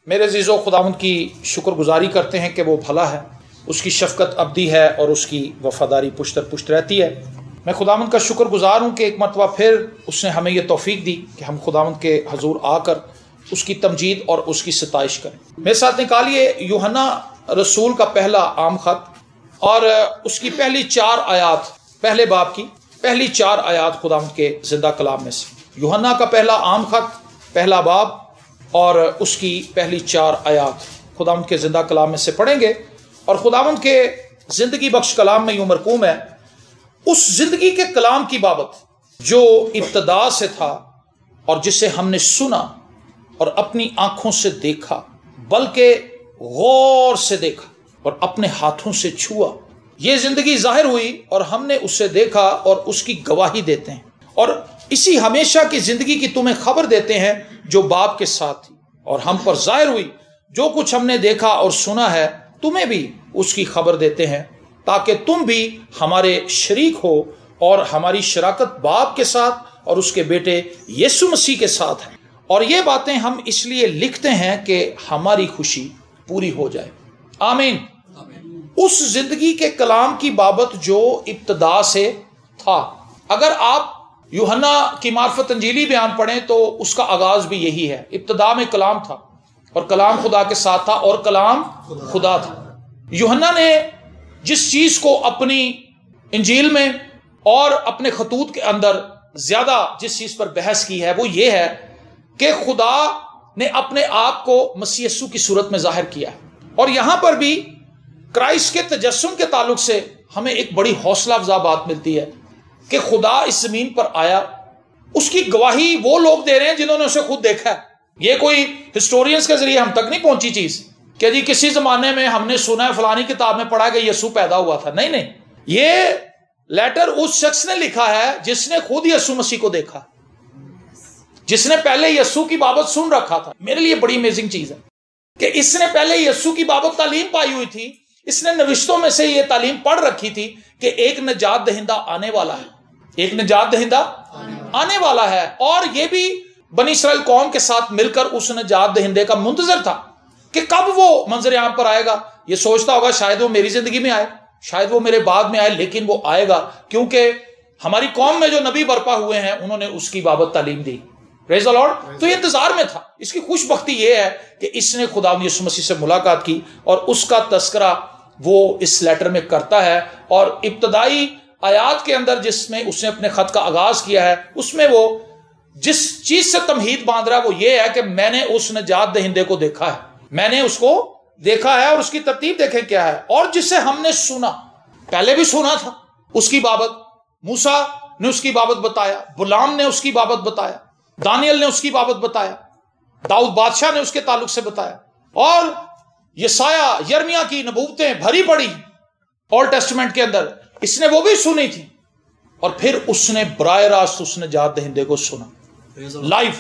میرے عزیزو، خداوند کی شکر گزاری کرتے ہیں کہ وہ بھلا ہے، اس کی شفقت ابدی ہے اور اس کی وفاداری پشت در پشت رہتی ہے۔ میں خداوند کا شکر گزار ہوں کہ ایک مرتبہ پھر اس نے ہمیں یہ توفیق دی کہ ہم خداوند کے حضور آ کر اس کی تمجید اور اس کی ستائش کریں۔ میرے ساتھ نکالیے یوحنا رسول کا پہلا عام خط اور اس کی پہلی 4 آیات، پہلے باب کی پہلی 4 آیات خداوند کے زندہ کلام میں سے۔ یوحنا کا پہلا عام خط، پہلا باب اور اس کی پہلی 4 آیات خداوند کے زندہ کلام میں سے پڑھیں گے، اور خداوند کے زندگی بخش کلام میں یوں مرقوم ہے، اس زندگی کے کلام کی بابت جو ابتدا سے تھا اور جسے ہم نے سنا اور اپنی آنکھوں سے دیکھا، بلکہ غور سے دیکھا اور اپنے ہاتھوں سے چھوا۔ یہ زندگی ظاہر ہوئی اور ہم نے اسے دیکھا اور اس کی گواہی دیتے ہیں، اور اسی ہمیشہ کی زندگی کی تمہیں خبر دیتے ہیں جو باپ کے ساتھ تھی اور ہم پر ظاہر ہوئی۔ جو کچھ ہم نے دیکھا اور سنا ہے تمہیں بھی اس کی خبر دیتے ہیں، تاکہ تم بھی ہمارے شریک ہو، اور ہماری شراکت باپ کے ساتھ اور اس کے بیٹے یسوع مسیح کے ساتھ ہے۔ اور یہ باتیں ہم اس لیے لکھتے ہیں کہ ہماری خوشی پوری ہو جائے۔ آمین۔ اس زندگی کے کلام کی بابت جو ابتدا سے تھا، اگر آپ یوحنا کی معرفت انجیلی بیان پڑھیں تو اس کا آغاز بھی یہی ہے، ابتدا میں کلام تھا اور کلام خدا کے ساتھ تھا اور کلام خدا تھا۔ یوحنا نے جس چیز کو اپنی انجیل میں اور اپنے خطوط کے اندر زیادہ جس چیز پر بحث کی ہے وہ یہ ہے کہ خدا نے اپنے آپ کو مسیح یسوع کی صورت میں ظاہر کیا ہے، اور یہاں پر بھی کرائسٹ کے تجسم کے تعلق سے ہمیں ایک بڑی حوصلہ افزا بات ملتی ہے کہ خدا اس زمین پر آیا۔ اس کی گواہی وہ لوگ دے رہے ہیں جنہوں نے اسے خود دیکھا ہے۔ یہ کوئی ہسٹورینز کے ذریعے ہم تک نہیں پہنچی چیز کہ جی کسی زمانے میں ہم نے سنا ہے، فلانی کتاب میں پڑھا کہ یسوع پیدا ہوا تھا۔ نہیں، یہ لیٹر اس شخص نے لکھا ہے جس نے خود یسوع مسیح کو دیکھا، جس نے پہلے یسوع کی بابت سن رکھا تھا۔ میرے لیے بڑی امیزنگ چیز ہے کہ اس نے پہلے یسوع کی بابت تعلیم پائی ہوئی تھی، اس نے نوشتوں میں سے یہ تعلیم پڑھ رکھی تھی کہ ایک نجات دہندہ آنے والا ہے، ایک نجات دہندہ آنے والا ہے، اور یہ بھی بنی اسرائیل قوم کے ساتھ مل کر اس نجات دہندے کا منتظر تھا کہ کب وہ منظر عام پر آئے گا۔ یہ سوچتا ہوگا شاید وہ میری زندگی میں آئے، شاید وہ میرے بعد میں آئے، لیکن وہ آئے گا، کیونکہ ہماری قوم میں جو نبی برپا ہوئے ہیں انہوں نے اس کی بابت تعلیم دی۔ پریز دی لارڈ۔ تو یہ انتظار میں تھا۔ اس کی خوش بختی یہ ہے کہ اس نے خدا یسوع مسیح سے ملاقات کی، اور اس کا تذکرہ وہ اس لیٹر میں کرتا ہے، اور ابتدائی آیات کے اندر جس میں اس نے اپنے خط کا آغاز کیا ہے اس میں وہ جس چیز سے تمہید باندھ رہا ہے وہ یہ ہے کہ میں نے اس نجات دہندے کو دیکھا ہے، میں نے اس کو دیکھا ہے، اور اس کی ترتیب دیکھیں کیا ہے، اور جسے ہم نے سنا، پہلے بھی سنا تھا اس کی بابت، موسیٰ نے اس کی بابت بتایا، بلعام نے اس کی بابت بتایا، دانیل نے اس کی بابت بتایا، داؤد بادشاہ نے اس کے تعلق سے بتایا، اور یسایہ یرمیہ کی نبوتیں بھری پڑی اولڈ ٹیسٹمنٹ کے اندر، اس نے وہ بھی سنی تھی، اور پھر اس نے براہ راست اس نجات دہندے کو سنا لائیو۔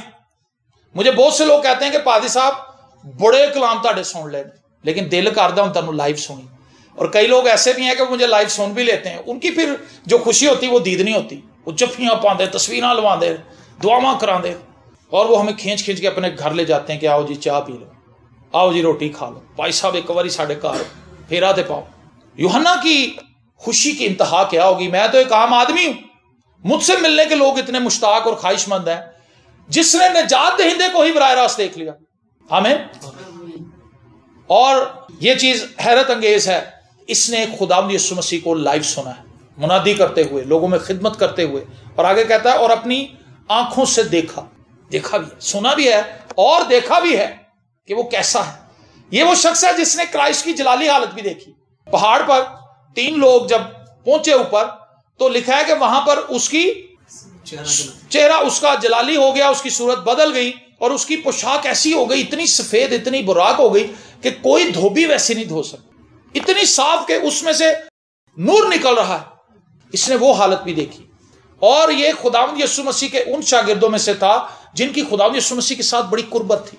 مجھے بہت سے لوگ کہتے ہیں کہ پادری صاحب بڑے کلام تاڑے سن لے، لیکن دل کردہ ہوں تنوں لائیو سنی، اور کئی لوگ ایسے بھی ہیں کہ مجھے لائیو سن بھی لیتے ہیں، ان کی پھر جو خوشی ہوتی وہ دید نہیں ہوتی، وہ جفیاں پاندے، تصویراں لواندے، دعاواں کراندے، اور وہ ہمیں کھینچ کے اپنے گھر لے جاتے ہیں کہ آؤ جی چاہ پی لو، آؤ جی روٹی کھا لو، بھائی صاحب ایک باری ساڑھے گھر پھیرا تے پاؤ۔ یوحنا کی خوشی کی انتہا کیا ہوگی؟ میں تو ایک عام آدمی ہوں، مجھ سے ملنے کے لوگ اتنے مشتاق اور خواہش مند ہیں، جس نے نجات دہندے کو ہی براہ راست دیکھ لیا۔ آمین۔ اور یہ چیز حیرت انگیز ہے، اس نے خداوند یسوع مسیح کو لائیو سنا ہے، منادی کرتے ہوئے، لوگوں میں خدمت کرتے ہوئے، اور آگے کہتا ہے اور اپنی آنکھوں سے دیکھا بھی ہے، سنا بھی ہے اور دیکھا بھی ہے کہ وہ کیسا ہے۔ یہ وہ شخص ہے جس نے کرائسٹ کی جلالی حالت بھی دیکھی۔ پہاڑ پر 3 لوگ جب پہنچے اوپر تو لکھا ہے کہ وہاں پر اس کی چہرہ اس کا جلالی ہو گیا، اس کی صورت بدل گئی، اور اس کی پوشاک ایسی ہو گئی، اتنی سفید، اتنی براق ہو گئی کہ کوئی دھوبی ویسی نہیں دھو سکتی، اتنی صاف کہ اس میں سے نور نکل رہا ہے۔ اس نے وہ حالت بھی دیکھی، اور یہ خداوند یسوع مسیح کے ان شاگردوں میں سے تھا جن کی خداوند یسوع مسیح کے ساتھ بڑی قربت تھی،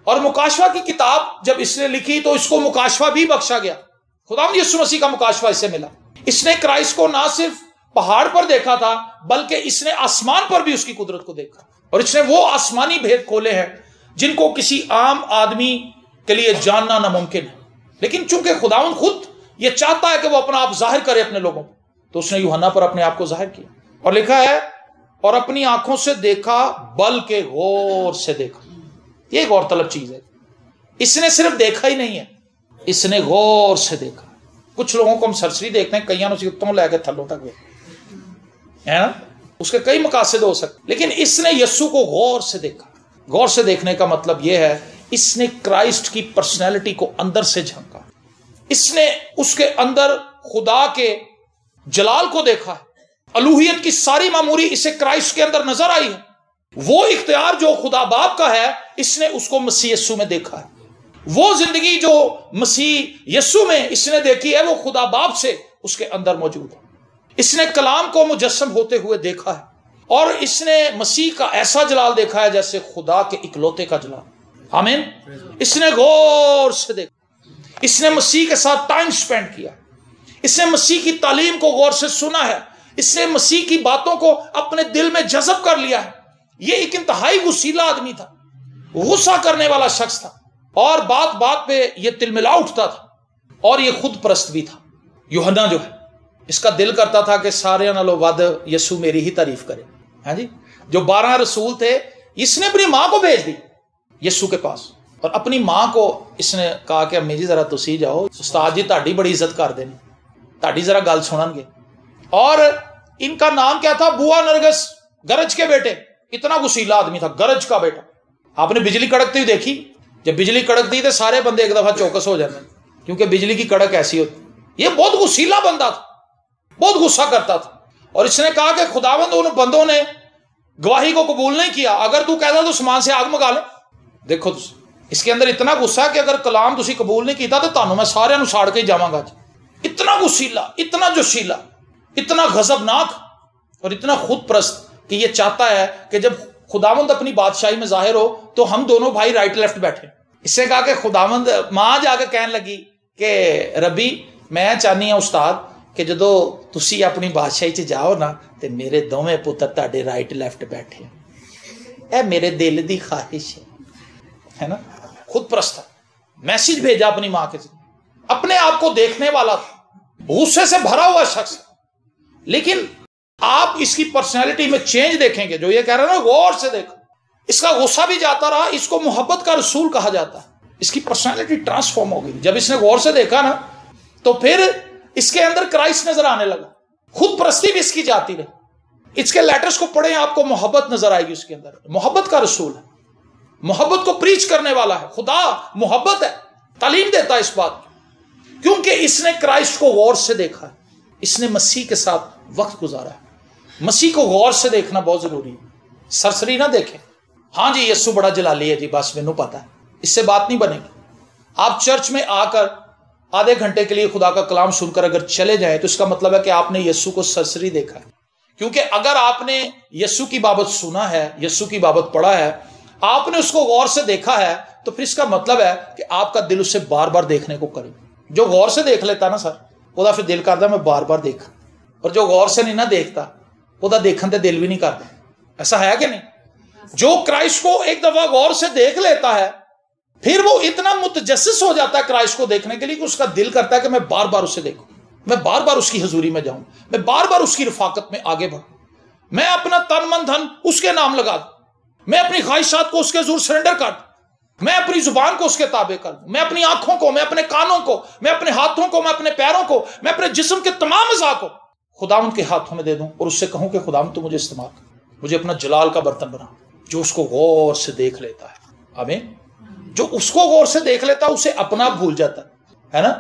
اور مکاشفہ کی کتاب جب اس نے لکھی تو اس کو مکاشفہ بھی بخشا گیا، خداوند یسوع مسیح کا مکاشفہ اس سے ملا۔ اس نے کرائسٹ کو نہ صرف پہاڑ پر دیکھا تھا بلکہ اس نے آسمان پر بھی اس کی قدرت کو دیکھا، اور اس نے وہ آسمانی بھید کھولے ہیں جن کو کسی عام آدمی کے لیے جاننا ناممکن ہے، لیکن چونکہ خداوند خود یہ چاہتا ہے کہ وہ اپنا آپ ظاہر کرے اپنے لوگوں کو، تو اس نے یوحنا پر اپنے آپ کو ظاہر کیا، اور لکھا ہے اور اپنی آنکھوں سے دیکھا بلکہ غور سے دیکھا۔ یہ غور طلب چیز ہے، اس نے صرف دیکھا ہی نہیں ہے، اس نے غور سے دیکھا۔ کچھ لوگوں کو ہم سرسری دیکھتے ہیں، کئیوں سے اتوں لے کے تھلوں تک ہے نا، اس کے کئی مقاصد ہو سکتے، لیکن اس نے یسوع کو غور سے دیکھا۔ غور سے دیکھنے کا مطلب یہ ہے اس نے کرائسٹ کی پرسنالٹی کو اندر سے جھانکا، اس نے اس کے اندر خدا کے جلال کو دیکھا ہے، الوہیت کی ساری معموری اسے کرائسٹ کے اندر نظر آئی ہے۔ وہ اختیار جو خدا باپ کا ہے اس نے اس کو مسیح یسوع میں دیکھا ہے۔ وہ زندگی جو مسیح یسوع میں اس نے دیکھی ہے وہ خدا باپ سے اس کے اندر موجود ہے۔ اس نے کلام کو مجسم ہوتے ہوئے دیکھا ہے، اور اس نے مسیح کا ایسا جلال دیکھا ہے جیسے خدا کے اکلوتے کا جلال۔ آمین۔ اس نے غور سے دیکھا، اس نے مسیح کے ساتھ ٹائم سپینڈ کیا، اس نے مسیح کی تعلیم کو غور سے سنا ہے، اس نے مسیح کی باتوں کو اپنے دل میں جذب کر لیا ہے۔ یہ ایک انتہائی غصیلا آدمی تھا، غصہ کرنے والا شخص تھا، اور بات بات پہ یہ تلملا اٹھتا تھا، اور یہ خود پرست بھی تھا۔ یوحنا جو ہے اس کا دل کرتا تھا کہ سارے نالوں ود یسوع میری ہی تعریف کرے۔ ہاں جی، جو 12 رسول تھے اس نے اپنی ماں کو بھیج دی یسوع کے پاس، اور اپنی ماں کو اس نے کہا کہ امی جی ذرا تسی جاؤ، استاد جی تہاڈی بڑی عزت کر دیں، تہاڈی ذرا گل سنن گے۔ اور ان کا نام کیا تھا؟ بوا نرگس، گرج کے بیٹے۔ اتنا غصیلا آدمی تھا، گرج کا بیٹا۔ آپ نے بجلی کڑکتی ہوئی دیکھی؟ جب بجلی کڑکتی تو سارے بندے ایک دفعہ چوکس ہو جاتے ہیں، کیونکہ بجلی کی کڑک ایسی ہوتی۔ یہ بہت غصیلا بندہ تھا، بہت غصہ کرتا تھا، اور اس نے کہا کہ خداوند ان بندوں نے گواہی کو قبول نہیں کیا، اگر تو کہتا تو سمان سے آگ منگا لے۔ دیکھو اس کے اندر اتنا غصہ کہ اگر کلام تسی قبول نہیں کیتا تو تانوں میں سارے نوں ساڑ کے ہی جاواں گا۔ اتنا غصیلا، اتنا جوشیلا، اتنا غضبناک، اور اتنا خود پرست کہ یہ چاہتا ہے کہ جب خداوند اپنی بادشاہی میں ظاہر ہو تو ہم دونوں بھائی رائٹ لیفٹ بیٹھے۔ اس نے کہا کہ خداوند، ماں جا کے کہنے لگی کہ ربی میں چاہنی ہوں استاد کہ جدو تسی اپنی بادشاہی چ جاؤ نا تے میرے دوویں پتر تہاڈے رائٹ لیفٹ بیٹھے، اے میرے دل دی خواہش ہے نا۔ خود پرست تھا، میسج بھیجا اپنی ماں کے، اپنے آپ کو دیکھنے والا تھا، غصے سے بھرا ہوا شخص۔ لیکن آپ اس کی پرسنالٹی میں چینج دیکھیں گے، جو یہ کہہ رہا ہے نا غور سے دیکھو، اس کا غصہ بھی جاتا رہا، اس کو محبت کا رسول کہا جاتا ہے۔ اس کی پرسنالٹی ٹرانسفارم ہو گئی جب اس نے غور سے دیکھا نا، تو پھر اس کے اندر کرائسٹ نظر آنے لگا، خود پرستی بھی اس کی جاتی رہی۔ اس کے لیٹرز کو پڑھیں، آپ کو محبت نظر آئے گی اس کے اندر۔ محبت کا رسول ہے، محبت کو پریچ کرنے والا ہے۔ خدا محبت ہے، تعلیم دیتا ہے اس بات کی، کیونکہ اس نے کرائسٹ کو غور سے دیکھا ہے، اس نے مسیح کے ساتھ وقت گزارا ہے۔ مسیح کو غور سے دیکھنا بہت ضروری ہے، سرسری نہ دیکھیں۔ ہاں جی یسوع بڑا جلالی ہے جی، بس مینوں پتا ہے، اس سے بات نہیں بنے گی۔ آپ چرچ میں آ کر آدھے گھنٹے کے لیے خدا کا کلام سن کر اگر چلے جائیں تو اس کا مطلب ہے کہ آپ نے یسوع کو سرسری دیکھا ہے، کیونکہ اگر آپ نے یسوع کی بابت سنا ہے، یسوع کی بابت پڑھا ہے، آپ نے اس کو غور سے دیکھا ہے، تو پھر اس کا مطلب ہے کہ آپ کا دل اسے بار بار دیکھنے کو کرے۔ جو غور سے دیکھ لیتا نا سر، وہ پھر دل کرتا میں بار بار دیکھا، اور جو غور سے نہیں نہ دیکھتا وہ دیکھن تے دل بھی نہیں کرتا۔ ایسا ہے کہ نہیں؟ جو کرائسٹ کو ایک دفعہ غور سے دیکھ لیتا ہے پھر وہ اتنا متجسس ہو جاتا ہے کرائسٹ کو دیکھنے کے لیے کہ اس کا دل کرتا ہے کہ میں بار بار اسے دیکھوں، میں بار بار اس کی حضوری میں جاؤں، میں بار بار اس کی رفاقت میں آگے بڑھوں، میں اپنا تن من دھن اس کے نام لگا دوں، میں اپنی خواہشات کو اس کے حضور سرنڈر کر دوں، میں اپنی زبان کو اس کے تابع کر دوں، میں اپنی آنکھوں کو، میں اپنے کانوں کو، میں اپنے ہاتھوں کو، میں اپنے پیروں کو، میں اپنے جسم کے تمام اعضاء کو خداوند کے ہاتھوں میں دے دوں، اور اس سے کہوں کہ خداوند تو مجھے استعمال کر، مجھے اپنا جلال کا برتن بنا۔ جو اس کو غور سے دیکھ لیتا ہے، آمین، جو اس کو غور سے دیکھ لیتا ہے اسے اپنا بھول جاتا ہے نا،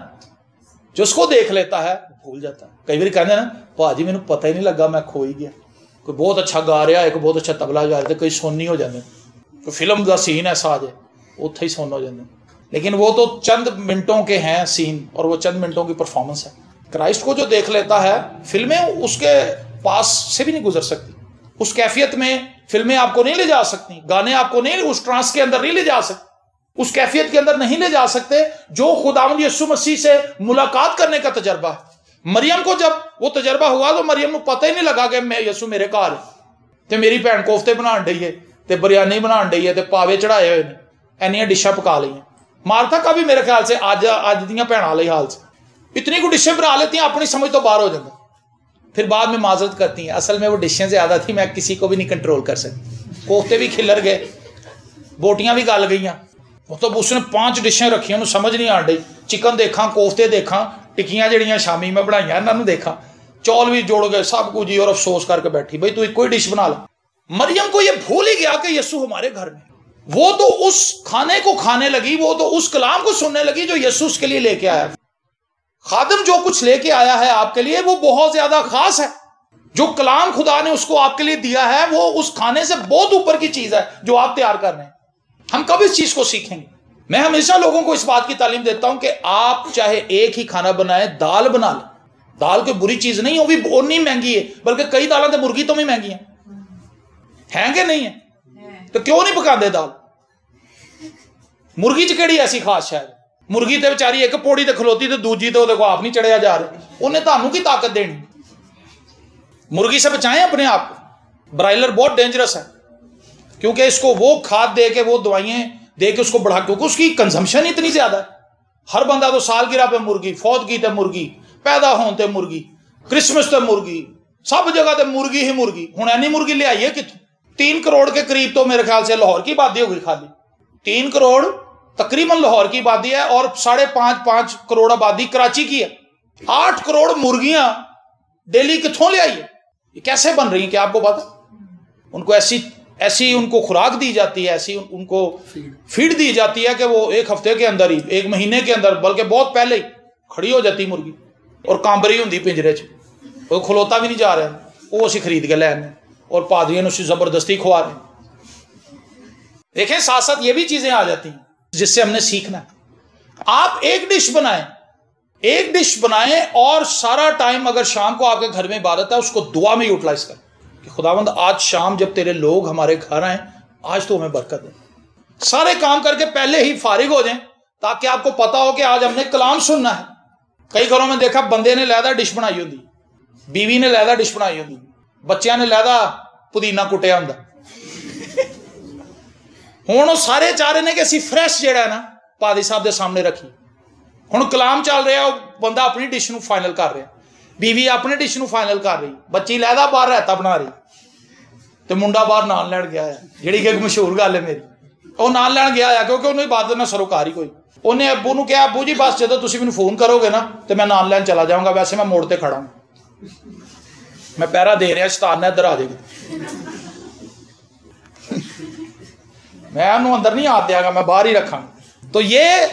جو اس کو دیکھ لیتا ہے بھول جاتا ہے۔ کئی بار کہتے ہیں نا بھاجی مینوں پتہ ہی نہیں لگا میں کھو ہی گیا، کوئی بہت اچھا گا رہا ہے، کوئی بہت اچھا تبلا جا رہا ہے، کئی سونی ہو جاتے ہیں، کوئی فلم کا سین ایسا آ جائے اتھے ہی سون ہو جاتے ہیں، لیکن وہ تو چند منٹوں کے ہیں سین، اور وہ چند منٹوں کی پرفارمنس ہے۔ کرائسٹ کو جو دیکھ لیتا ہے فلمیں اس کے پاس سے بھی نہیں گزر سکتی، اس کیفیت میں فلمیں آپ کو نہیں لے جا سکتی، گانے آپ کو نہیں اس ٹرانس کے اندر نہیں لے جا سکتے، اس کیفیت کے اندر نہیں لے جا سکتے جو خداوند یسوع مسیح سے ملاقات کرنے کا تجربہ ہے۔ مریم کو جب وہ تجربہ ہوا تو مریم کو پتہ ہی نہیں لگا کہ میں یسوع میرے گھر ہے تے میری بھن کوفتے بنان ڈئی ہے تے بریانی بنان ڈئی ہے تے پاوے چڑھائے ہوئے نے، اینیاں ڈشاں پکا لی ہیں. مارتھا کا بھی میرے خیال سے اج دیاں بھیناں والے حال سے اتنی کو ڈشیں بنا لیتی ہیں, اپنی سمجھ تو باہر ہو جاتا, پھر بعد میں معذرت کرتی ہیں. اصل میں وہ ڈشیں زیادہ تھی, میں کسی کو بھی نہیں کنٹرول کر سکتی. کوفتے بھی کھلر گئے, بوٹیاں بھی گل گئیاں. مطلب اس نے 5 ڈشیں رکھی, انہوں سمجھ نہیں آ رہی. چکن دیکھاں, کوفتے دیکھاں, ٹکیاں جڑیاں شامی میں بنائی انہوں دیکھا, چول بھی جوڑ گئے, سب کچھ. اور افسوس کر کے بیٹھی, بھائی تو ایک کوئی ڈش بنا لا. مریم کو یہ بھول ہی گیا کہ یسوع ہمارے گھر میں. وہ تو اس کھانے کو کھانے لگی, وہ تو اس کلام کو سننے لگی جو یسوع اس کے لیے لے کے آیا. خادم جو کچھ لے کے آیا ہے آپ کے لیے وہ بہت زیادہ خاص ہے. جو کلام خدا نے اس کو آپ کے لیے دیا ہے وہ اس کھانے سے بہت اوپر کی چیز ہے جو آپ تیار کر رہے ہیں. ہم کب اس چیز کو سیکھیں گے؟ میں ہمیشہ لوگوں کو اس بات کی تعلیم دیتا ہوں کہ آپ چاہے ایک ہی کھانا بنائیں, دال بنا لیں. دال کوئی بری چیز نہیں, وہ بھی نہیں مہنگی ہے, بلکہ کئی دالیں تو مرغی تو بھی مہنگی ہیں کہ نہیں ہیں؟ تو کیوں نہیں پکاندے دال؟ مرغی چ کیڑی ایسی خاص شاید؟ مرغی تے بیچاری ایک پوڑی تے کھلوتی تے دوجی تے دیکھو آپ نہیں چڑھیا جا رہے, انہیں تانوں کی طاقت دینی. مرغی سے بچائیں اپنے آپ کو. برائلر بہت ڈینجرس ہے کیونکہ اس کو وہ کھاد دے کے, وہ دوائیں دے کے اس کو بڑھا, کیونکہ اس کی کنزمپشن اتنی زیادہ ہے. ہر بندہ تو سالگرہ پہ مرغی, فوتگی تے مرغی, پیدا ہون تے مرغی, کرسمس تے مرغی, سب جگہ تے مرغی ہی مرغی. ہوں اینی مرغی لے آئیے کتوں؟ 3 کروڑ کے قریب تو میرے خیال سے لاہور کی آبادی ہوگی. خالی 3 کروڑ تقریباً لاہور کی آبادی ہے, اور 5.5 کروڑ آبادی کراچی کی ہے. 8 کروڑ مرغیاں ڈیلی کتوں لے آئیے؟ یہ کیسے بن رہی ہیں؟ کیا آپ کو پتا؟ ان کو ایسی ان کو خوراک دی جاتی ہے, ایسی ان کو فیڈ دی جاتی ہے کہ وہ 1 ہفتے کے اندر ہی, 1 مہینے کے اندر, بلکہ بہت پہلے ہی کھڑی ہو جاتی مرغی, اور کانبری ہوندی پنجرے چ, وہ کھلوتا بھی نہیں جا رہا, وہ اسی خرید کے لے آنے, اور پادریاں اسے زبردستی کھوا رہے ہیں. دیکھیں ساتھ ساتھ یہ بھی چیزیں آ جاتی ہیں جس سے ہم نے سیکھنا ہے. آپ ایک ڈش بنائیں اور سارا ٹائم, اگر شام کو آپ کے گھر میں عبادت ہے, اس کو دعا میں یوٹیلائز کریں کہ خداوند آج شام جب تیرے لوگ ہمارے گھر آئیں, آج تو ہمیں برکت دے. سارے کام کر کے پہلے ہی فارغ ہو جائیں تاکہ آپ کو پتا ہو کہ آج ہم نے کلام سننا ہے. کئی گھروں میں دیکھا بندے نے لہدا ڈش بنائی ہوتی, بیوی نے لہدا ڈش بنائی ہوتی, بچیاں نے لہدا پودینہ کٹیا ہوں. ہوں وہ سارے چاہ رہے ہیں کہ اسی فریش جہا ہے نا پادری صاحب دے سامنے رکھی. ہوں کلام چل رہا, وہ بندہ اپنی ڈش نو فائنل کر رہا, بیوی اپنی ڈش نو فائنل کر رہی, بچی لہدا باہر رہتا بنا رہی, تو منڈا باہر نان لین گیا ہے. جہی کہ ایک مشہور گل ہے میری, وہ نان لین گیا ہے کیونکہ انہیں عبادت نہ سروکار ہی کوئی. انہیں ابو نو کہا, ابو جی بس جدو تسی مینوں فون کرو گے نا تو میں نان لین چلا جاؤں گا, ویسے میں موڑ تے کھڑا ہوں, میں پہرا دے رہا, شیطان نے ادھر آ جائے گا, میں انہوں اندر نہیں آ دیا گا, میں باہر ہی رکھا. تو یہ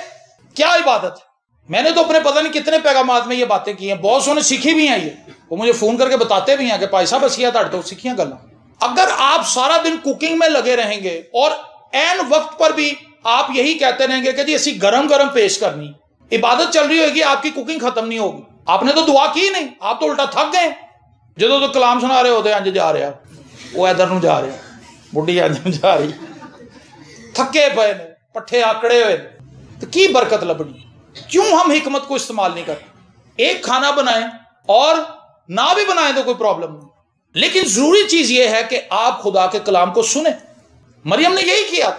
کیا عبادت ہے؟ میں نے تو اپنے پتہ نہیں کتنے پیغامات میں یہ باتیں کی ہیں, بہت سونے سیکھی بھی ہیں, یہ وہ مجھے فون کر کے بتاتے بھی ہیں کہ بھائی صاحب اسی تہاڈے تو سیکھیاں گلاں. اگر آپ سارا دن کوکنگ میں لگے رہیں گے اور عین وقت پر بھی آپ یہی کہتے رہیں گے کہ جی اسی گرم گرم پیش کرنی, عبادت چل رہی ہوگی, آپ کی کوکنگ ختم نہیں ہوگی. آپ نے تو دعا کی نہیں, آپ تو الٹا تھک گئے. جدو تو کلام سنا رہے ہوتے انج جا رہا, وہ ادھر نو جا رہا, بڈھی انج جا رہی, تھکے پے نے, پٹھے آکڑے ہوئے, تو کی برکت لبنی؟ کیوں ہم حکمت کو استعمال نہیں کرتے؟ ایک کھانا بنائیں اور نہ بھی بنائیں تو کوئی پرابلم نہیں, لیکن ضروری چیز یہ ہے کہ آپ خدا کے کلام کو سنیں. مریم نے یہی کیا,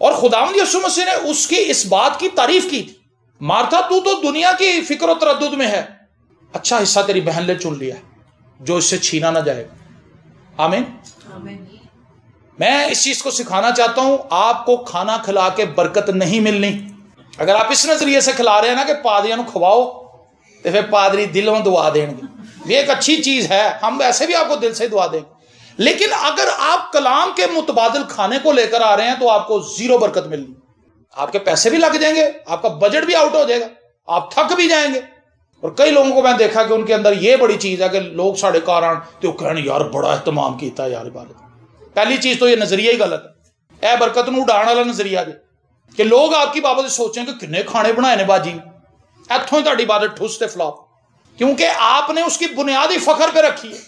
اور خداوند یسوع مسیح نے اس کی اس بات کی تعریف کی تھی. مارتھا تو دنیا کی فکر و تردد میں ہے, اچھا حصہ تیری بہن نے چن لیا ہے جو اس سے چھینا نہ جائے گا. آمین. میں اس چیز کو سکھانا چاہتا ہوں, آپ کو کھانا کھلا کے برکت نہیں ملنی. اگر آپ اس نظریے سے کھلا رہے ہیں نا کہ پادریوں کو کھواؤ تو پھر پادری دلوں دعا دیں گے, یہ ایک اچھی چیز ہے, ہم ویسے بھی آپ کو دل سے دعا دیں گے, لیکن اگر آپ کلام کے متبادل کھانے کو لے کر آ رہے ہیں تو آپ کو 0 برکت ملنی. آپ کے پیسے بھی لگ جائیں گے, آپ کا بجٹ بھی آؤٹ ہو جائے گا, آپ تھک بھی جائیں گے. اور کئی لوگوں کو میں دیکھا کہ ان کے اندر یہ بڑی چیز ہے کہ لوگ ساڑھے کار آن تو کہنے یار بڑا اہتمام کیتا ہے یار عبادت. پہلی چیز تو یہ نظریہ ہی غلط ہے, اے برکت نو اڈان والا نظریہ جے کہ لوگ آپ کی بابت سوچیں کہ کنے کھانے بنائے نے باجی, اتوں ہی تہاڈی عبادت ٹھس تے فلاپ, کیونکہ آپ نے اس کی بنیادی فخر پہ رکھی ہے.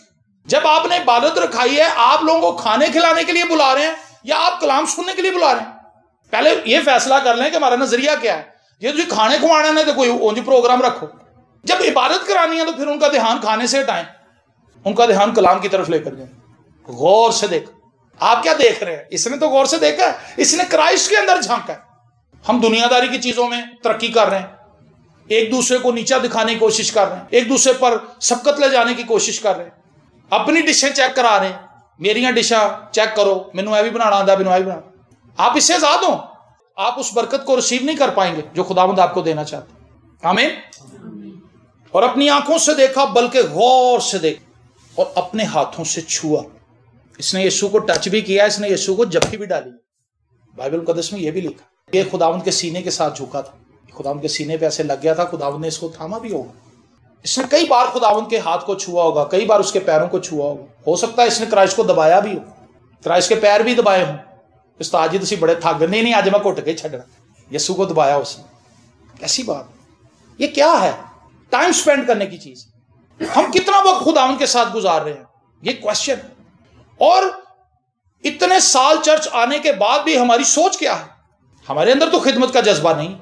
جب آپ نے عبادت رکھائی ہے, آپ لوگوں کو کھانے کھلانے کے لیے بلا رہے ہیں یا آپ کلام سننے کے لیے بلا رہے ہیں؟ پہلے یہ فیصلہ کر لیں کہ ہمارا نظریہ کیا ہے. یہ تجھے کھانے کھوانا ہے تو کوئی اونج پروگرام رکھو. جب عبادت کرانی ہے تو پھر ان کا دھیان کھانے سے ہٹائیں, ان کا دھیان کلام کی طرف لے کر جائیں. غور سے دیکھ, آپ کیا دیکھ رہے ہیں؟ اس نے تو غور سے دیکھا ہے, اس نے کرائسٹ کے اندر جھانکا ہے. ہم دنیا داری کی چیزوں میں ترقی کر رہے ہیں، ایک دوسرے کو نیچا دکھانے کی کوشش کر رہے ہیں، ایک دوسرے پر سبقت لے جانے کی کوشش کر رہے ہیں، اپنی ڈشیں چیک کرا رہے ہیں، میریاں ڈشاں چیک کرو، مینوں اے بھی بنانا آندا، مینوں اے بھی بنانا۔ آپ اس سے آزاد ہوں، آپ اس برکت کو ریسیو نہیں کر پائیں گے جو خداوند آپ کو دینا چاہتے ہیں۔ آمین۔ اور اپنی آنکھوں سے دیکھا بلکہ غور سے دیکھا، اور اپنے ہاتھوں سے چھوا۔ اس نے یسوع کو ٹچ بھی کیا، اس نے یسوع کو جبھی بھی ڈالی۔ بائبل مقدس میں یہ بھی لکھا، یہ خداوند کے سینے کے ساتھ جھکا تھا، خداوند کے سینے پہ ایسے لگ گیا تھا، خداوند نے اس کو تھاما بھی ہوگا۔ اس نے کئی بار خداوند کے ہاتھ کو چھوا ہوگا، کئی بار اس کے پیروں کو چھوا ہوگا، ہو سکتا ہے اس نے کرائسٹ کو دبایا بھی ہو، کرائسٹ کے پیر بھی دبائے ہوں۔ استاد جی تسی بڑے تھک گئے، نہیں آج میں گھٹ کے چھڈنا، یسوع کو دبایا اس نے۔ کیسی بات، یہ کیا ہے؟ ٹائم سپینڈ کرنے کی چیز۔ ہم کتنا وقت خداوند کے ساتھ گزار رہے ہیں، یہ کوشچن۔ اور اتنے سال چرچ آنے کے بعد بھی ہماری سوچ کیا ہے؟ ہمارے اندر تو خدمت کا جذبہ نہیں۔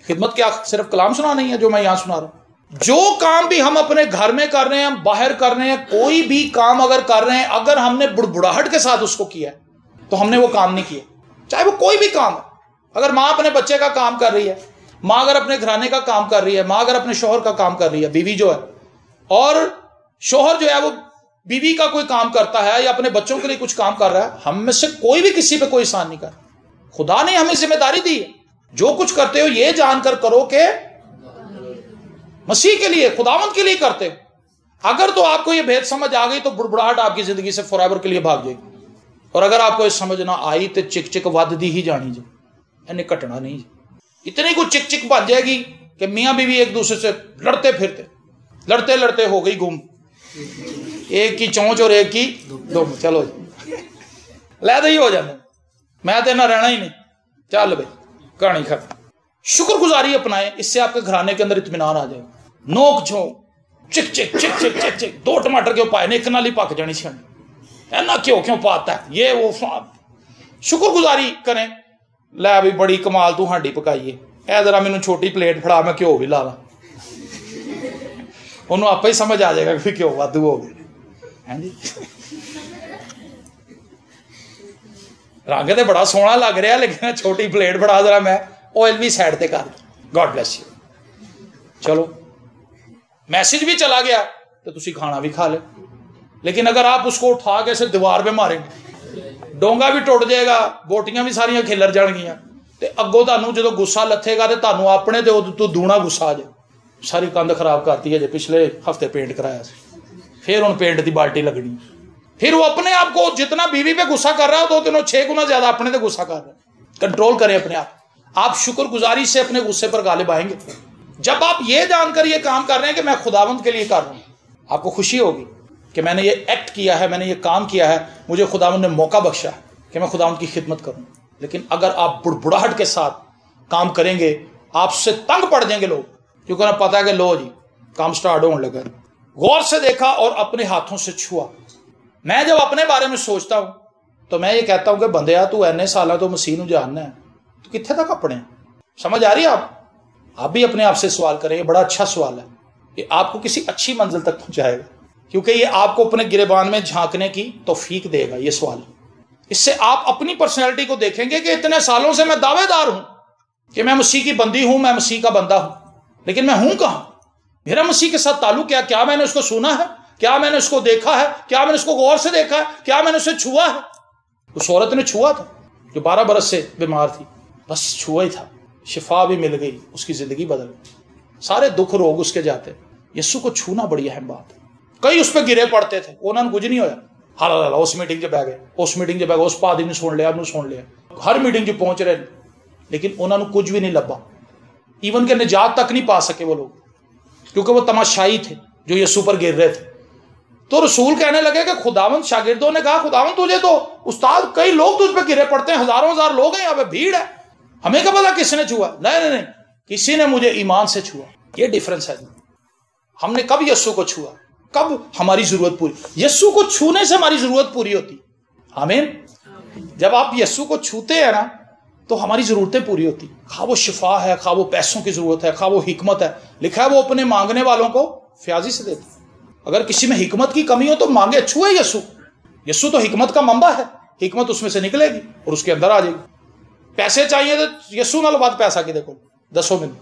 خدمت کیا صرف کلام سنا نہیں ہے جو میں یہاں سنا رہا ہوں؟ جو کام بھی ہم اپنے گھر میں کر رہے ہیں، ہم باہر کر رہے ہیں، کوئی بھی کام اگر کر رہے ہیں، اگر ہم نے بڑبڑاہٹ کے ساتھ اس کو کیا ہے تو ہم نے وہ کام نہیں کیا، چاہے وہ کوئی بھی کام ہے۔ اگر ماں اپنے بچے کا کام کر رہی ہے، ماں اگر اپنے گھرانے کا کام کر رہی ہے، ماں اگر اپنے شوہر کا کام کر رہی ہے، بیوی جو ہے، اور شوہر جو ہے وہ بیوی کا کوئی کام کرتا ہے یا اپنے بچوں کے لیے کچھ کام کر رہا ہے، ہم میں سے کوئی بھی کسی پہ کوئی احسان نہیں کر رہا۔ خدا نے ہمیں ذمہ داری دی ہے، جو کچھ کرتے ہو یہ جان کر کرو کہ مسیح کے لیے، خداوند کے لیے کرتے ہو۔ اگر تو آپ کو یہ بھید سمجھ آ گئی تو بڑبڑاہٹ آپ کی زندگی سے فور ایور کے لیے بھاگ جائے گی، اور اگر آپ کو یہ سمجھ نہ آئی تو چک چک ود دی ہی جانی جائے، یعنی کٹنا نہیں جائے۔ اتنی کچھ چک چک بن جائے گی کہ میاں بیوی ایک دوسرے سے لڑتے پھرتے، لڑتے لڑتے ہو گئی گم، ایک کی چونچ اور ایک کی دم، چلو جی لے دے ہی ہو جانے، میں تو نہ رہنا ہی نہیں، چل بھائی کہانی ختم۔ شکر گزاری اپنائیں، اس سے آپ کے گھرانے کے اندر اطمینان آ جائے گا۔ نوک جھونک چک چک چک چک چک چک، دو ٹماٹر کیوں پائے نے، ایک نالی پک جانی چھڑ، اینا کیوں پاتا ہے یہ وہ۔ شکر گزاری کریں، لے بھی بڑی کمال تو ہانڈی پکائیے، اے ذرا مینوں چھوٹی پلیٹ پھڑا، میں گھیو بھی لا لا، انہوں آپ ہی سمجھ آ جائے گا کہ گھیو وادو ہو گیا۔ جی رنگ تو بڑا سونا لگ رہا لیکن چھوٹی پلیٹ پڑا، ذرا میں آئل بھی سائڈ تے کر دیں، گاڈ بلیس یو۔ چلو میسج بھی چلا گیا تو تسی کھانا بھی کھا لے، لیکن اگر آپ اس کو اٹھا کے اسے دیوار پہ ماریں گے، ڈونگا بھی ٹوٹ جائے گا، بوٹیاں بھی ساریاں کھلر جان گیاں، تے اگوں تانوں جدوں غصہ لتھے گا تے تانوں اپنے تے تو دونا غصہ آ جائے۔ ساری کندھ خراب کرتی ہے جی، پچھلے ہفتے پینٹ کرایا سی، پھر ہن پینٹ دی بالٹی لگنی، پھر وہ اپنے آپ کو جتنا بیوی پہ غصہ کر رہا ہے تو تینوں 6 گنا زیادہ اپنے تے غصہ کر رہا ہے۔ کنٹرول کریں اپنے آپ شکر گزاری سے اپنے غصے پر غالب آئیں گے۔ جب آپ یہ جان کر یہ کام کر رہے ہیں کہ میں خداوند کے لیے کر رہا ہوں، آپ کو خوشی ہوگی کہ میں نے یہ ایکٹ کیا ہے، میں نے یہ کام کیا ہے، مجھے خداوند نے موقع بخشا ہے کہ میں خداوند کی خدمت کروں۔ لیکن اگر آپ بڑبڑاہٹ کے ساتھ کام کریں گے، آپ سے تنگ پڑ جائیں گے لوگ، کیونکہ انہیں پتا ہے کہ لو جی کام سٹارٹ ہونے لگا۔ غور سے دیکھا اور اپنے ہاتھوں سے چھوا۔ میں جب اپنے بارے میں سوچتا ہوں تو میں یہ کہتا ہوں کہ بندیا تو اینے سالاں تو مسیح نو جاننا ہے، تو کتنے تک اپنے سمجھ آ رہی ہے؟ آپ بھی اپنے آپ سے سوال کریں، یہ بڑا اچھا سوال ہے، یہ آپ کو کسی اچھی منزل تک پہنچائے گا، کیونکہ یہ آپ کو اپنے گریبان میں جھانکنے کی توفیق دے گا۔ یہ سوال، اس سے آپ اپنی پرسنالٹی کو دیکھیں گے کہ اتنے سالوں سے میں دعوے دار ہوں کہ میں مسیح کی بندی ہوں، میں مسیح کا بندہ ہوں، لیکن میں ہوں کہاں؟ میرا مسیح کے ساتھ تعلق کیا میں نے اس کو سنا ہے؟ کیا میں نے اس کو دیکھا ہے؟ کیا میں نے اس کو غور سے دیکھا ہے؟ کیا میں نے اسے چھوا ہے؟ اس عورت نے چھوا تھا جو 12 برس سے بیمار تھی، بس چھوا ہی تھا، شفا بھی مل گئی، اس کی زندگی بدل گئی، سارے دکھ روگ اس کے جاتے۔ یسوع کو چھونا بڑی اہم بات ہے۔ کئی اس پہ گرے پڑتے تھے، انہوں نے کچھ نہیں ہویا، ہالا اس میٹنگ بہ گئے، اس میٹنگ بہ گئے، اس پادری نے سن لیا، سن لیا، ہر میٹنگ پہنچ رہے، لیکن انہوں نے کچھ بھی نہیں لبا، ایون کہ نجات تک نہیں پا سکے وہ لوگ، کیونکہ وہ تماشائی تھے جو یسوع پر گر رہے تھے۔ تو رسول کہنے لگے کہ خداوند، شاگردوں نے کہا خداوند تجھے تو استاد کئی لوگ تجھ پہ گرے پڑتے ہیں، ہزاروں ہزار لوگ ہیں، یہاں پہ بھیڑ ہے، ہمیں کیا پتا کس نے چھوا؟ نہیں، کسی نے مجھے ایمان سے چھوا۔ یہ ڈیفرنس ہے، ہم نے کب یسوع کو چھوا؟ کب ہماری ضرورت پوری؟ یسوع کو چھونے سے ہماری ضرورت پوری ہوتی۔ آمین۔ جب آپ یسوع کو چھوتے ہیں نا تو ہماری ضرورتیں پوری ہوتی، خواہ وہ شفا ہے، خواہ وہ پیسوں کی ضرورت ہے، خواہ وہ حکمت ہے۔ لکھا ہے وہ اپنے مانگنے والوں کو فیاضی سے دیتے۔ اگر کسی میں حکمت کی کمی ہو تو مانگے، چھوئے یسوع۔ یسوع تو حکمت کا منبع ہے، حکمت اس میں سے نکلے گی اور اس کے اندر آ جائے گی۔ پیسے چاہیے تو یسو نال ود پیسہ کدے کول دسو مینوں,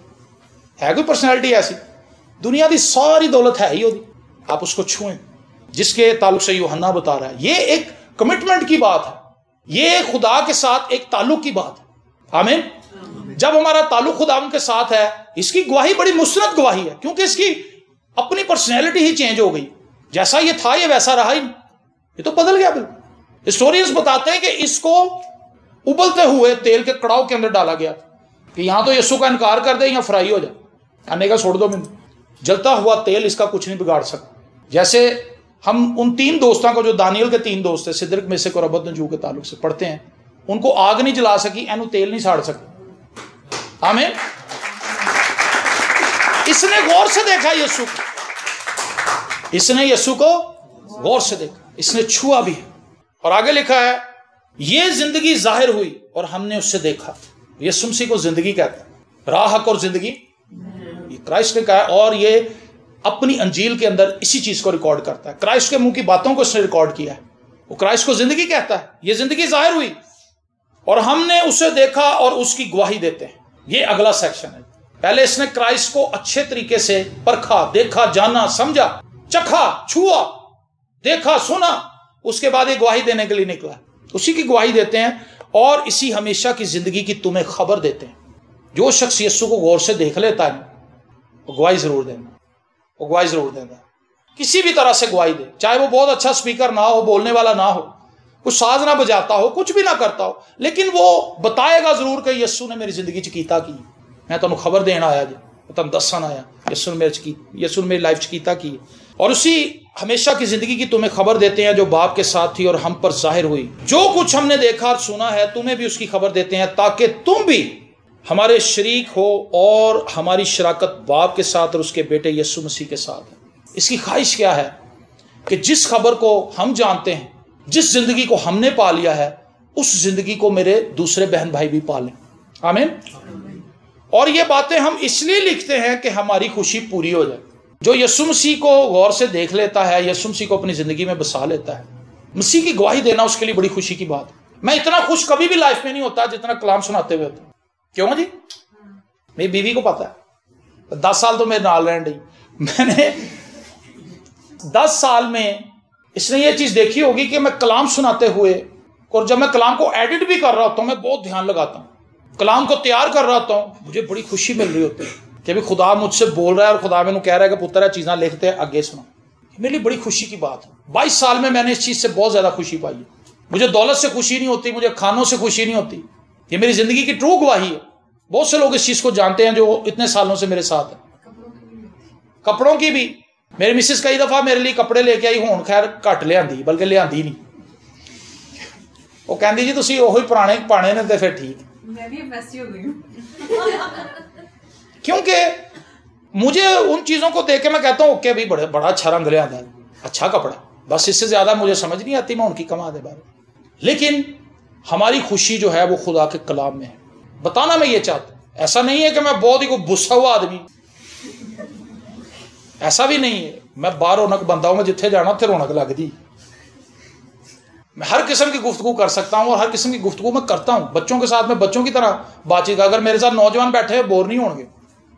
ہے کوئی پرسنالٹی ایسی؟ دنیا دی ساری دولت ہے ہی وہ, آپ اس کو چھوئیں. جس کے تعلق سے یوحنا بتا رہا ہے, یہ ایک کمٹمنٹ کی بات ہے, یہ خدا کے ساتھ ایک تعلق کی بات ہے. آمین. جب ہمارا تعلق خدا ان کے ساتھ ہے, اس کی گواہی بڑی مثبت گواہی ہے, کیونکہ اس کی اپنی پرسنالٹی ہی چینج ہو گئی. جیسا یہ تھا یہ ویسا رہا ہی نہیں, یہ تو بدل گیا بالکل. ہسٹورینز بتاتے ہیں کہ اس کو ابلتے ہوئے تیل کے کڑاؤ کے اندر ڈالا گیا کہ یہاں تو یسوع کا انکار کر دے یا فرائی ہو جائے, آنے کا چھوڑ دو. میں جلتا ہوا تیل اس کا کچھ نہیں بگاڑ سکتا. جیسے ہم ان 3 دوستوں کو, جو دانیل کے 3 دوست ہیں, صدرک میشک اور ابدنجو کے تعلق سے پڑھتے ہیں, ان کو آگ نہیں جلا سکی, اینو تیل نہیں ساڑ سکی. آمین. اس نے غور سے دیکھا یسوع کو, اس نے یسوع کو غور سے دیکھا, اس نے چھوا بھی ہے. اور آگے لکھا ہے یہ زندگی ظاہر ہوئی اور ہم نے اس سے دیکھا. یسوع مسیح کو زندگی کہتا ہے, راہ حق اور زندگی, یہ کرائسٹ نے کہا ہے. اور یہ اپنی انجیل کے اندر اسی چیز کو ریکارڈ کرتا ہے. کرائسٹ کے منہ کی باتوں کو اس نے ریکارڈ کیا ہے. وہ کرائسٹ کو زندگی کہتا ہے. یہ زندگی ظاہر ہوئی اور ہم نے اسے دیکھا اور اس کی گواہی دیتے ہیں. یہ اگلا سیکشن ہے. پہلے اس نے کرائسٹ کو اچھے طریقے سے پرکھا, دیکھا, جانا, سمجھا, چکھا, چھوا, دیکھا, سنا. اس کے بعد یہ گواہی دینے کے لیے نکلا. اسی کی گواہی دیتے ہیں اور اسی ہمیشہ کی زندگی کی تمہیں خبر دیتے ہیں. جو شخص یسوع کو غور سے دیکھ لیتا ہے وہ گواہی ضرور دینا, وہ گواہی ضرور دینا. کسی بھی طرح سے گواہی دے, چاہے وہ بہت اچھا سپیکر نہ ہو, بولنے والا نہ ہو, کچھ ساز نہ بجاتا ہو, کچھ بھی نہ کرتا ہو, لیکن وہ بتائے گا ضرور کہ یسوع نے میری زندگی چ کیتا کی, میں تمہیں خبر دینا آیا جی, میں تمہیں دسن آیا یسوع نے میری لائف چ کیتا کی. اور اسی ہمیشہ کی زندگی کی تمہیں خبر دیتے ہیں جو باپ کے ساتھ تھی اور ہم پر ظاہر ہوئی. جو کچھ ہم نے دیکھا اور سنا ہے تمہیں بھی اس کی خبر دیتے ہیں تاکہ تم بھی ہمارے شریک ہو, اور ہماری شراکت باپ کے ساتھ اور اس کے بیٹے یسوع مسیح کے ساتھ ہے. اس کی خواہش کیا ہے کہ جس خبر کو ہم جانتے ہیں, جس زندگی کو ہم نے پا لیا ہے, اس زندگی کو میرے دوسرے بہن بھائی بھی پالیں. آمین. اور یہ باتیں ہم اس لیے لکھتے ہیں کہ ہماری خوشی پوری ہو جائے. جو یسوع مسیح کو غور سے دیکھ لیتا ہے, یسوع مسیح کو اپنی زندگی میں بسا لیتا ہے, مسیح کی گواہی دینا اس کے لیے بڑی خوشی کی بات ہے. میں اتنا خوش کبھی بھی لائف میں نہیں ہوتا جتنا کلام سناتے ہوئے ہوتا. کیوں جی؟ میری بیوی کو پتا ہے, 10 سال تو میرے نال رہن رہی. میں نے 10 سال میں اس نے یہ چیز دیکھی ہوگی کہ میں کلام سناتے ہوئے, اور جب میں کلام کو ایڈٹ بھی کر رہا ہوتا ہوں, میں بہت دھیان لگاتا ہوں, کلام کو تیار کر رہا ہوتا ہوں, مجھے بڑی خوشی مل رہی ہوتی ہے کہ بھی خدا مجھ سے بول رہا ہے اور خدا میں کہہ رہا ہے کہ پتر ہے چیزاں لکھتے ہیں آگے سنا. میرے لیے بڑی خوشی کی بات ہے. 22 سال میں نے اس چیز سے بہت زیادہ خوشی پائی ہے. مجھے دولت سے خوشی نہیں ہوتی, مجھے کھانوں سے خوشی نہیں ہوتی. یہ میری زندگی کی ٹرو گواہی ہے. بہت سے لوگ اس چیز کو جانتے ہیں جو اتنے سالوں سے میرے ساتھ ہیں. کپڑوں کی بھی میری مسز کئی دفعہ میرے لیے کپڑے لے کے آئی, ہون خیر گھٹ لے آندی, بلکہ لے آندی نہیں. وہ کہندی جی تسی وہی پرانے پانے نے تے پھر ٹھیک. میں بھی ویسی ہو گئی ہوں. کیونکہ مجھے ان چیزوں کو دیکھ کے میں کہتا ہوں اوکے بھائی بڑا اچھا رنگ لے آتا ہے, اچھا کپڑا, بس اس سے زیادہ مجھے سمجھ نہیں آتی, میں ان کی کما دے بارے. لیکن ہماری خوشی جو ہے وہ خدا کے کلام میں ہے. بتانا میں یہ چاہتا ہوں, ایسا نہیں ہے کہ میں بہت ہی کوئی بسا ہوا آدمی, ایسا بھی نہیں ہے. میں باہر رونق بندہ ہوں, میں جتھے جانا اتنے رونق لگتی. میں ہر قسم کی گفتگو کر سکتا ہوں اور ہر قسم کی گفتگو میں کرتا ہوں. بچوں کے ساتھ میں بچوں کی طرح بات چیت, اگر میرے ساتھ نوجوان بیٹھے ہیں بور نہیں ہوں گے.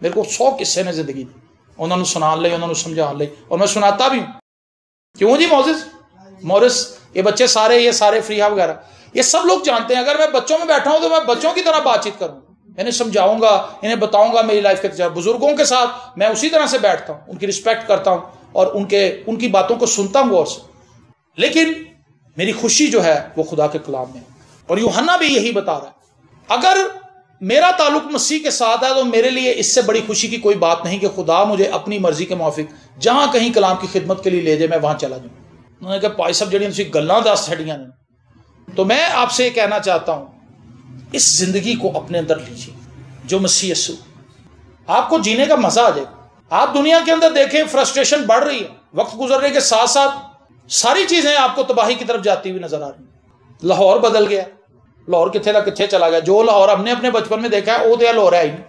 میرے کو 100 قصے نے زندگی دی, انہوں نے سنا لے, انہوں نے سمجھا لے, اور میں سناتا بھی ہوں. کیوں جی مورس یہ بچے سارے, یہ سارے فریحا وغیرہ, یہ سب لوگ جانتے ہیں اگر میں بچوں میں بیٹھا ہوں تو میں بچوں کی طرح بات چیت کروں, انہیں سمجھاؤں گا, انہیں بتاؤں گا میری لائف کے تجربے. بزرگوں کے ساتھ میں اسی طرح سے بیٹھتا ہوں, ان کی رسپیکٹ کرتا ہوں اور ان کی باتوں کو سنتا ہوں غور سے. لیکن میری خوشی جو ہے وہ خدا کے کلام میں ہے. اور یوحنا بھی یہی بتا رہا ہے, اگر میرا تعلق مسیح کے ساتھ ہے تو میرے لیے اس سے بڑی خوشی کی کوئی بات نہیں کہ خدا مجھے اپنی مرضی کے موافق جہاں کہیں کلام کی خدمت کے لیے لے جائے میں وہاں چلا جاؤں. انہوں نے کہا پائی صاحب جڑیاں تسی گلاں دس چھڑیاں نے, تو میں آپ سے یہ کہنا چاہتا ہوں اس زندگی کو اپنے اندر لیجیے جو مسیح یسوع, آپ کو جینے کا مزہ آ جائے گا. آپ دنیا کے اندر دیکھیں فرسٹریشن بڑھ رہی ہے, وقت گزرنے کے ساتھ ساتھ ساری چیزیں آپ کو تباہی کی طرف جاتی ہوئی نظر آ رہی ہیں. لاہور بدل گیا, لاہور کتنے کا کتنے چلا گیا. جو لاہور ہم نے اپنے بچپن میں دیکھا ہے وہ تو لاہور ہے ہی نہیں.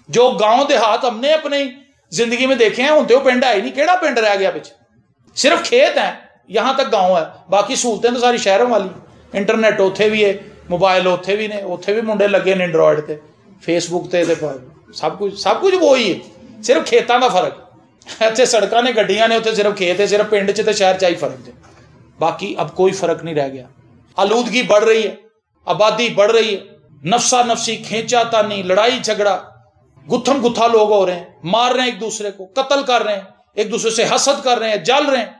جو گاؤں دیہات ہم نے اپنی زندگی میں دیکھے ہیں ہوں تو پنڈ ہے ہی نہیں. کیڑا پنڈ رہ گیا پیچھے, صرف کھیت ہیں, یہاں تک گاؤں ہے, باقی سہولتیں تو ساری شہروں والی. انٹرنیٹ اتنے بھی ہے, موبائل اتنے بھی نے, اتنے بھی منڈے لگے نے اینڈرائڈ تے, فیس بک تے سب کچھ وہی ہے, صرف کھیتاں دا فرق. اتنے سڑکاں نے گڈیاں نے, اتنے صرف کھیت ہے, صرف پنڈ چ تے شہر چ ہی فرق ہے, باقی اب کوئی فرق نہیں رہ گیا. آلودگی بڑھ رہی ہے, آبادی بڑھ رہی ہے, نفسا نفسی کھینچا تانی, لڑائی جھگڑا, گتھم گتھا لوگ ہو رہے ہیں, مار رہے ہیں ایک دوسرے کو, قتل کر رہے ہیں, ایک دوسرے سے حسد کر رہے ہیں, جل رہے ہیں,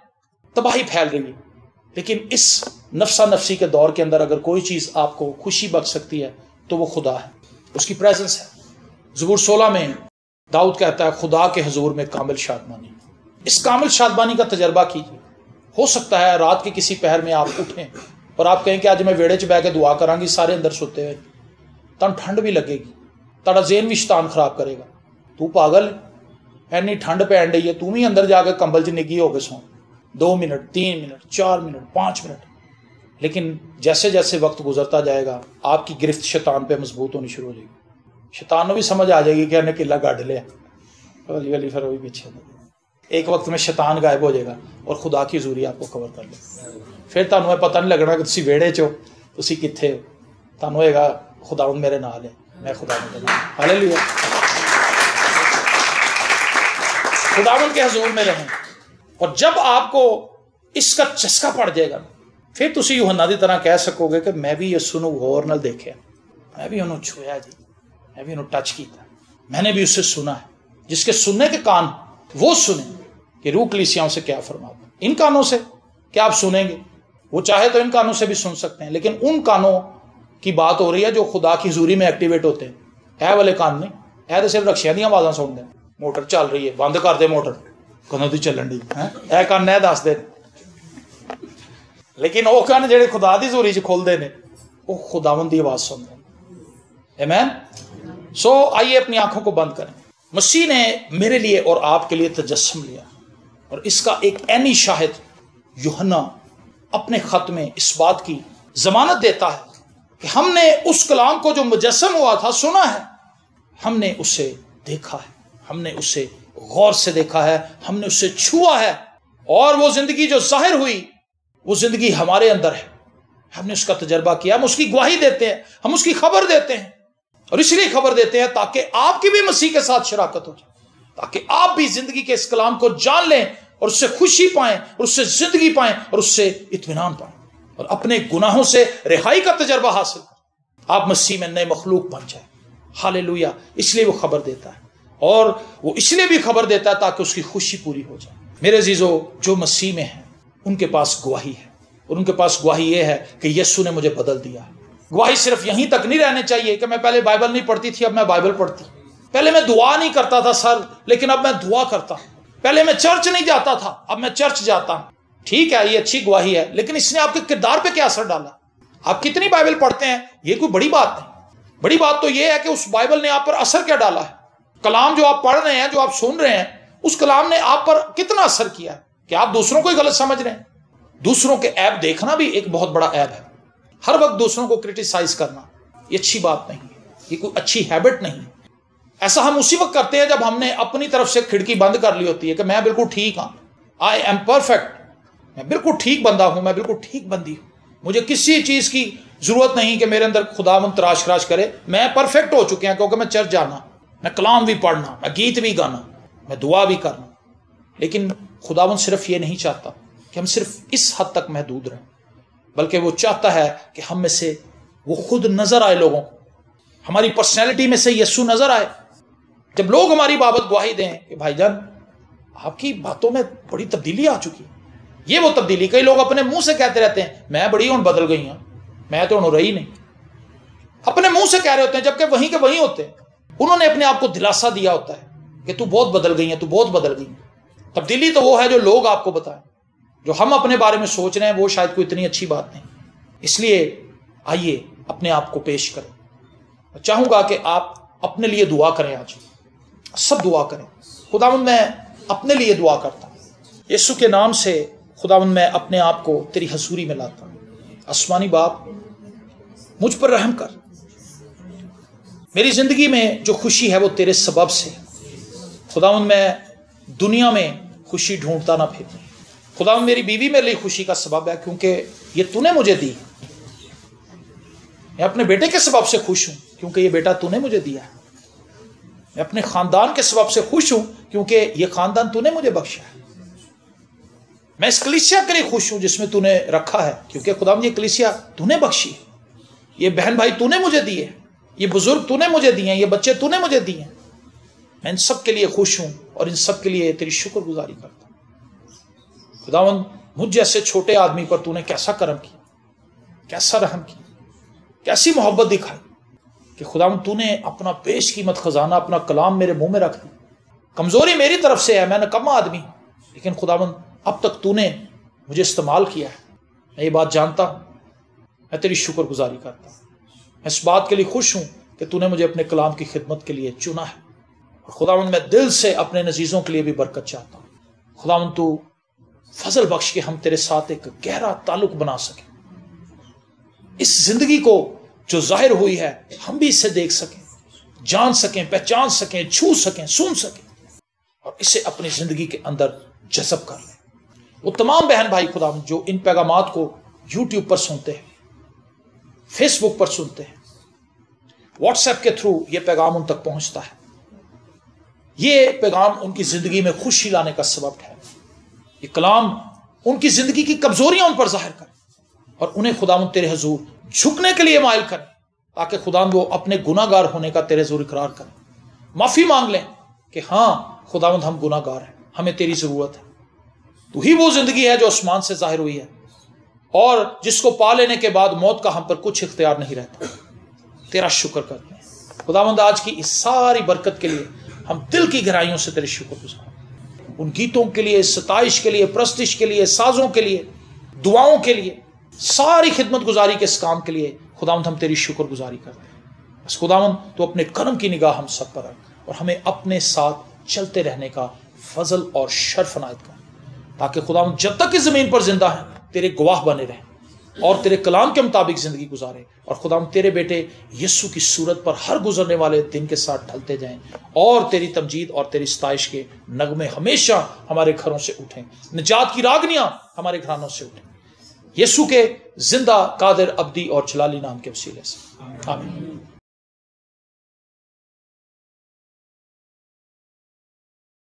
تباہی پھیل رہی ہے. لیکن اس نفسا نفسی کے دور کے اندر اگر کوئی چیز آپ کو خوشی بخش سکتی ہے تو وہ خدا ہے, اس کی پریزنس ہے. زبور 16 میں داؤد کہتا ہے خدا کے حضور میں کامل شادمانی. اس کامل شادمانی کا تجربہ کیجیے. ہو سکتا ہے رات کے کسی پہر میں آپ اٹھیں اور آپ کہیں کہ آج میں ویڑے چ بہ کے دعا کراں گی, سارے اندر سوتے ہوئے, تن ٹھنڈ بھی لگے گی, تڑا ذہن بھی شیطان خراب کرے گا, تو پاگل اینی ٹھنڈ پہن رہی ہے, تم ہی اندر جا کے کمبل چ نگی ہو کے سو 2 منٹ 3 منٹ 4 منٹ 5 منٹ. لیکن جیسے جیسے وقت گزرتا جائے گا آپ کی گرفت شیطان پہ مضبوط ہونی شروع ہو جائے گی. شیطان کو بھی سمجھ آ جائے گی کہ انہیں قلعہ گاڑ لیا, ولی ولی پھر وہی پیچھے. ایک وقت میں شیطان غائب ہو جائے گا اور خدا کی حضوری آپ کو کور کر لے. پھر تمہیں پتہ نہیں لگنا کہ تسی ویڑے چو, تسی کتھے ہو, تمہیں ہوئے گا خداوند میرے نال ہے, میں خداوند کے نال. ہاللیلویا. خداوند کے حضور میں رہیں, اور جب آپ کو اس کا چسکا پڑ جائے گا پھر تسی یوحنا دی طرح کہہ سکو گے کہ میں بھی یسوع نو غور نال دیکھیا, میں بھی انہوں چھویا جی, میں بھی انہوں ٹچ کیتا, میں نے بھی اسے سنا ہے. جس کے سننے کے کان وہ سنیں کہ روح کلیسیاؤں سے کیا فرماتا ہے. ان کانوں سے کیا آپ سنیں گے؟ وہ چاہے تو ان کانوں سے بھی سن سکتے ہیں, لیکن ان کانوں کی بات ہو رہی ہے جو خدا کی حضوری میں ایکٹیویٹ ہوتے ہیں. اے والے کان نہیں, اے تو صرف رکشیاں دی آوازاں سن دیں, موٹر چل رہی ہے بند کر دے موٹر, کدوں دی چلن دی, اے کان نہ دس دے. لیکن وہ کان جڑے خدا دی حضوری چ کھولدے نے وہ خداوند دی آواز سنتے ہیں. آمین. سو آئیے اپنی آنکھوں کو بند کریں. مسیح نے میرے لیے اور آپ کے لیے تجسم لیا, اور اس کا ایک عینی شاہد یوحنا اپنے خط میں اس بات کی ضمانت دیتا ہے کہ ہم نے اس کلام کو جو مجسم ہوا تھا سنا ہے, ہم نے اسے دیکھا ہے, ہم نے اسے غور سے دیکھا ہے, ہم نے اسے چھوا ہے, اور وہ زندگی جو ظاہر ہوئی وہ زندگی ہمارے اندر ہے. ہم نے اس کا تجربہ کیا, ہم اس کی گواہی دیتے ہیں, ہم اس کی خبر دیتے ہیں, اور اس لیے خبر دیتے ہیں تاکہ آپ کی بھی مسیح کے ساتھ شراکت ہو جائے, تاکہ آپ بھی زندگی کے اس کلام کو جان لیں اور اس سے خوشی پائیں, اور اس سے زندگی پائیں, اور اس سے اطمینان پائیں, اور اپنے گناہوں سے رہائی کا تجربہ حاصل کریں. آپ مسیح میں نئے مخلوق بن جائیں. ہاللیلویا. اس لیے وہ خبر دیتا ہے, اور وہ اس لیے بھی خبر دیتا ہے تاکہ اس کی خوشی پوری ہو جائے. میرے عزیزو, جو مسیح میں ہیں ان کے پاس گواہی ہے, اور ان کے پاس گواہی یہ ہے کہ یسوع نے مجھے بدل دیا. گواہی صرف یہیں تک نہیں رہنے چاہیے کہ میں پہلے بائبل نہیں پڑھتی تھی اب میں بائبل پڑھتی, پہلے میں دعا نہیں کرتا تھا سر لیکن اب میں دعا کرتا ہوں, پہلے میں چرچ نہیں جاتا تھا اب میں چرچ جاتا ہوں. ٹھیک ہے, یہ اچھی گواہی ہے, لیکن اس نے آپ کے کردار پہ کیا اثر ڈالا؟ آپ کتنی بائبل پڑھتے ہیں یہ کوئی بڑی بات نہیں. بڑی بات تو یہ ہے کہ اس بائبل نے آپ پر اثر کیا ڈالا ہے. کلام جو آپ پڑھ رہے ہیں, جو آپ سن رہے ہیں, اس کلام نے آپ پر کتنا اثر کیا ہے کہ آپ دوسروں کو ہی غلط سمجھ رہے ہیں. دوسروں کے عیب دیکھنا بھی ایک بہت بڑا عیب ہے. ہر وقت دوسروں کو کرٹیسائز کرنا یہ اچھی بات نہیں, یہ کوئی اچھی ہیبٹ نہیں. ایسا ہم اسی وقت کرتے ہیں جب ہم نے اپنی طرف سے کھڑکی بند کر لی ہوتی ہے کہ میں بالکل ٹھیک ہوں, آئی ایم پرفیکٹ, میں بالکل ٹھیک بندہ ہوں, میں بالکل ٹھیک بندی ہوں, مجھے کسی چیز کی ضرورت نہیں کہ میرے اندر خداوند تراش خراش کرے, میں پرفیکٹ ہو چکے ہیں کیونکہ میں چرچ جانا, میں کلام بھی پڑھنا, میں گیت بھی گانا, میں دعا بھی کرنا. لیکن خداوند صرف یہ نہیں چاہتا کہ ہم صرف اس حد تک محدود رہیں, بلکہ وہ چاہتا ہے کہ ہم میں سے وہ خود نظر آئے, لوگوں کو ہماری پرسنالٹی میں سے یسوع نظر آئے. جب لوگ ہماری بابت گواہی دیں کہ بھائی جان آپ کی باتوں میں بڑی تبدیلی آ چکی, یہ وہ تبدیلی. کئی لوگ اپنے منہ سے کہتے رہتے ہیں میں بڑی ہوں بدل گئی ہوں, میں تو ہوں رہی نہیں. اپنے منہ سے کہہ رہے ہوتے ہیں جبکہ وہیں کے وہیں ہوتے ہیں. انہوں نے اپنے آپ کو دلاسا دیا ہوتا ہے کہ تو بہت بدل گئی ہے, تو بہت بدل گئی. تبدیلی تو وہ ہے جو لوگ آپ کو بتائیں, جو ہم اپنے بارے میں سوچ رہے ہیں وہ شاید کوئی اتنی اچھی بات نہیں. اس لیے آئیے اپنے آپ کو پیش کریں. میں چاہوں گا کہ آپ اپنے لیے دعا کریں, آج سب دعا کریں. خداوند میں اپنے لیے دعا کرتا ہوں, یسوع کے نام سے خداوند میں اپنے آپ کو تیری حضوری میں لاتا ہوں. آسمانی باپ مجھ پر رحم کر, میری زندگی میں جو خوشی ہے وہ تیرے سبب سے. خداوند میں دنیا میں خوشی ڈھونڈتا نہ پھروں. خداوند میری بیوی میرے لیے خوشی کا سبب ہے کیونکہ یہ تو نے مجھے دی. میں اپنے بیٹے کے سبب سے خوش ہوں کیونکہ یہ بیٹا تو نے مجھے دیا ہے. میں اپنے خاندان کے سبب سے خوش ہوں کیونکہ یہ خاندان تو نے مجھے بخشا ہے. میں اس کلیسیا کے لیے خوش ہوں جس میں تو نے رکھا ہے کیونکہ خداوند یہ کلیسیا تو نے بخشی ہے. یہ بہن بھائی تو نے مجھے دیے, یہ بزرگ تو نے مجھے دیے, یہ بچے تو نے مجھے دیے. میں ان سب کے لیے خوش ہوں اور ان سب کے لیے تیری شکر گزاری کرتا ہوں. خداوند مجھ جیسے چھوٹے آدمی پر تو نے کیسا کرم کیا, کیسا رحم کیا, کیسی محبت دکھائی کہ خداوند تو نے اپنا بیش قیمت خزانہ, اپنا کلام میرے منہ میں رکھ دیا. کمزوری میری طرف سے ہے, میں نکما آدمی ہوں, لیکن خداوند اب تک تو نے مجھے استعمال کیا ہے. میں یہ بات جانتا ہوں, میں تیری شکر گزاری کرتا ہوں. میں اس بات کے لیے خوش ہوں کہ تو نے مجھے اپنے کلام کی خدمت کے لیے چنا ہے. اور خداوند میں دل سے اپنے عزیزوں کے لیے بھی برکت چاہتا ہوں. خداوند تو فضل بخش کے ہم تیرے ساتھ ایک گہرا تعلق بنا سکیں. اس زندگی کو جو ظاہر ہوئی ہے ہم بھی اسے دیکھ سکیں, جان سکیں, پہچان سکیں, چھو سکیں, سن سکیں اور اسے اپنی زندگی کے اندر جذب کر لیں. وہ تمام بہن بھائی خداوند جو ان پیغامات کو یوٹیوب پر سنتے ہیں, فیس بک پر سنتے ہیں, واٹس ایپ کے تھرو یہ پیغام ان تک پہنچتا ہے, یہ پیغام ان کی زندگی میں خوشی لانے کا سبب ہے. یہ کلام ان کی زندگی کی کمزوریاں ان پر ظاہر کرے اور انہیں خداوند تیرے حضور جھکنے کے لیے مائل کرے تاکہ خداوند وہ اپنے گناہ گار ہونے کا تیرے حضور اقرار کریں, معافی مانگ لیں کہ ہاں خداوند ہم گناہ گار ہیں, ہمیں تیری ضرورت ہے. تو ہی وہ زندگی ہے جو آسمان سے ظاہر ہوئی ہے اور جس کو پا لینے کے بعد موت کا ہم پر کچھ اختیار نہیں رہتا. تیرا شکر کرتے ہیں خداوند آج کی اس ساری برکت کے لیے ہم دل کی گہرائیوں سے تیرے شکر گزار. ان گیتوں کے لیے, ستائش کے لیے, پرستش کے لیے, سازوں کے لیے, دعاؤں کے لیے, ساری خدمت گزاری کے اس کام کے لیے خداوند ہم تیری شکر گزاری کرتے ہیں. بس خداوند تو اپنے کرم کی نگاہ ہم سب پر رکھ اور ہمیں اپنے ساتھ چلتے رہنے کا فضل اور شرف عنایت کر تاکہ خداوند جب تک اس زمین پر زندہ ہیں تیرے گواہ بنے رہیں اور تیرے کلام کے مطابق زندگی گزارے اور خداوند تیرے بیٹے یسوع کی صورت پر ہر گزرنے والے دن کے ساتھ ڈھلتے جائیں اور تیری تمجید اور تیری ستائش کے نغمے ہمیشہ ہمارے گھروں سے اٹھیں, نجات کی راگنیاں ہمارے گھرانوں سے اٹھیں, یسوع کے زندہ, قادر, ابدی اور جلالی نام کے وسیلے سے. آمین.